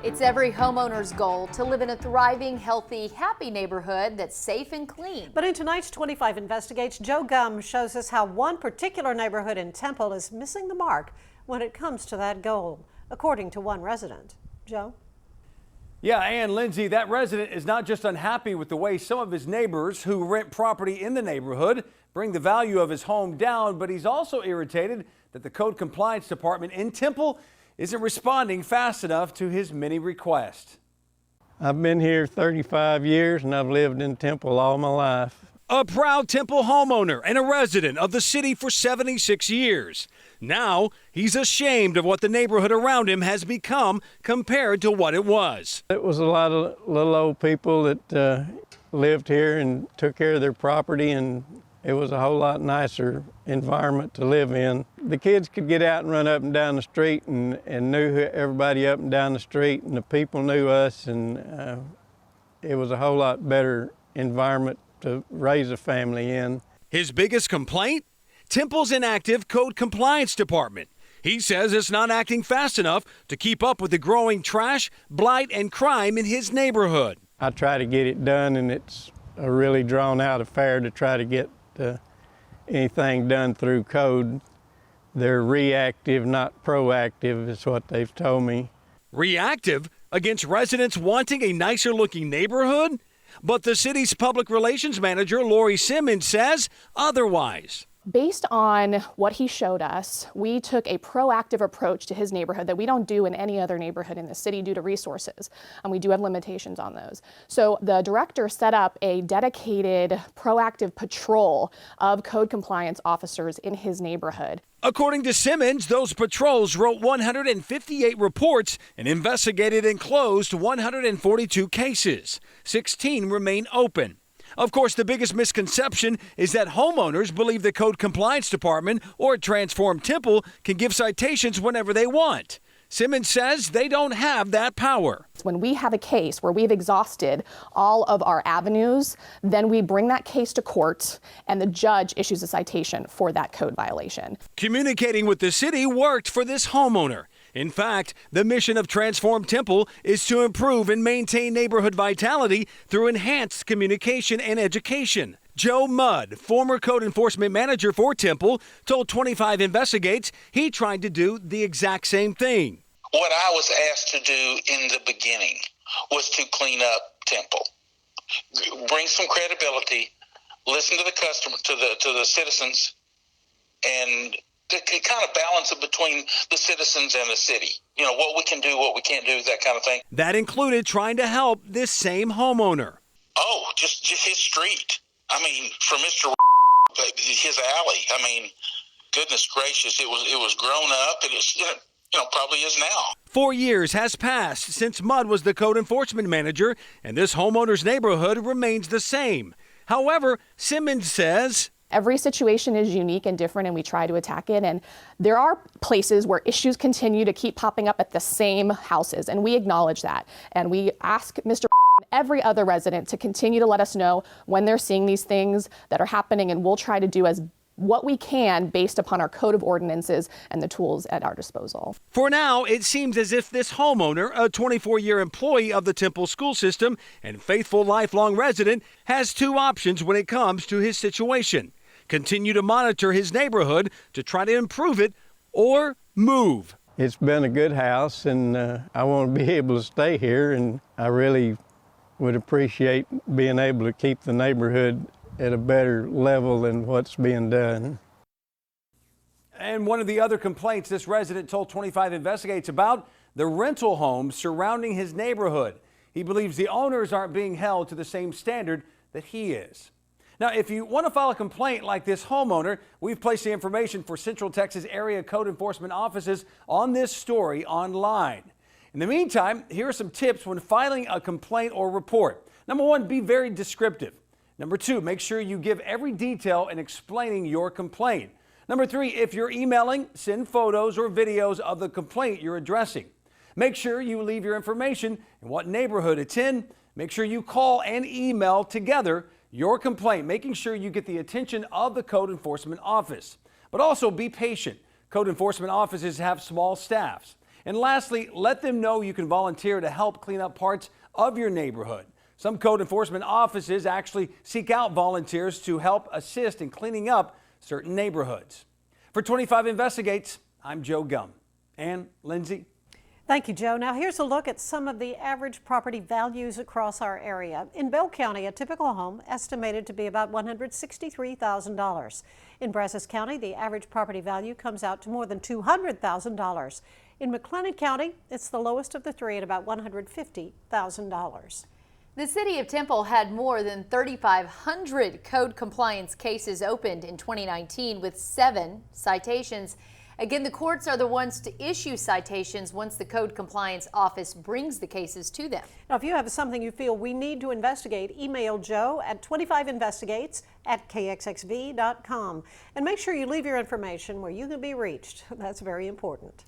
It's every homeowner's goal to live in a thriving, healthy, happy neighborhood that's safe and clean. But in tonight's 25 Investigates, Joe Gum shows us how one particular neighborhood in Temple is missing the mark when it comes to that goal, according to one resident. Joe? Yeah, and Lindsay, that resident is not just unhappy with the way some of his neighbors who rent property in the neighborhood bring the value of his home down, but he's also irritated that the code compliance department in Temple isn't responding fast enough to his many requests. I've been here 35 years and I've lived in Temple all my life. A proud Temple homeowner and a resident of the city for 76 years. Now he's ashamed of what the neighborhood around him has become compared to what it was. It was a lot of little old people that lived here and took care of their property, and it was a whole lot nicer environment to live in. The kids could get out and run up and down the street and knew everybody up and down the street, and the people knew us, and it was a whole lot better environment to raise a family in. His biggest complaint? Temple's inactive code compliance department. He says it's not acting fast enough to keep up with the growing trash, blight, and crime in his neighborhood. I try to get it done, and it's a really drawn out affair to try to get anything done through code. They're reactive, not proactive, is what they've told me. Reactive against residents wanting a nicer looking neighborhood? But the city's public relations manager, Lori Simmons, says otherwise. Based on what he showed us, we took a proactive approach to his neighborhood that we don't do in any other neighborhood in the city due to resources, and we do have limitations on those. So the director set up a dedicated proactive patrol of code compliance officers in his neighborhood. According to Simmons, those patrols wrote 158 reports and investigated and closed 142 cases. 16 remain open. Of course, the biggest misconception is that homeowners believe the Code Compliance Department or Transform Temple can give citations whenever they want. Simmons says they don't have that power. When we have a case where we've exhausted all of our avenues, then we bring that case to court and the judge issues a citation for that code violation. Communicating with the city worked for this homeowner. In fact, the mission of Transform Temple is to improve and maintain neighborhood vitality through enhanced communication and education. Joe Mudd, former code enforcement manager for Temple, told 25 Investigates he tried to do the exact same thing. What I was asked to do in the beginning was to clean up Temple, bring some credibility, listen to the customer, to the citizens, and to kind of balance it between the citizens and the city. You know, what we can do, what we can't do, that kind of thing. That included trying to help this same homeowner. Oh, just his street. I mean, from Mr. his alley. I mean, goodness gracious, it was grown up, and it's probably is now. 4 years has passed since Mudd was the code enforcement manager, and this homeowner's neighborhood remains the same. However, Simmons says every situation is unique and different, and we try to attack it. And there are places where issues continue to keep popping up at the same houses, and we acknowledge that. And we ask Mr. and every other resident to continue to let us know when they're seeing these things that are happening, and we'll try to do as what we can based upon our code of ordinances and the tools at our disposal. For now, it seems as if this homeowner, a 24-year employee of the Temple school system and faithful lifelong resident, has two options when it comes to his situation. Continue to monitor his neighborhood to try to improve it, or move. It's been a good house, and I want to be able to stay here, and I really would appreciate being able to keep the neighborhood at a better level than what's being done. And one of the other complaints this resident told 25 Investigates about the rental homes surrounding his neighborhood. He believes the owners aren't being held to the same standard that he is. Now, if you want to file a complaint like this homeowner, we've placed the information for Central Texas area code enforcement offices on this story online. In the meantime, here are some tips when filing a complaint or report. Number one, be very descriptive. Number two, make sure you give every detail in explaining your complaint. Number three, if you're emailing, send photos or videos of the complaint you're addressing. Make sure you leave your information and what neighborhood it's in. Make sure you call and email together your complaint, making sure you get the attention of the code enforcement office. But also be patient. Code enforcement offices have small staffs. And lastly, let them know you can volunteer to help clean up parts of your neighborhood. Some code enforcement offices actually seek out volunteers to help assist in cleaning up certain neighborhoods. For 25 Investigates, I'm Joe Gum. And Lindsay. Thank you, Joe. Now here's a look at some of the average property values across our area. In Bell County, a typical home estimated to be about $163,000. In Brazos County, the average property value comes out to more than $200,000. In McLennan County, it's the lowest of the three at about $150,000. The city of Temple had more than 3,500 code compliance cases opened in 2019 with 7 citations. Again, the courts are the ones to issue citations once the code compliance office brings the cases to them. Now, if you have something you feel we need to investigate, email Joe at 25investigates@kxxv.com. And make sure you leave your information where you can be reached. That's very important.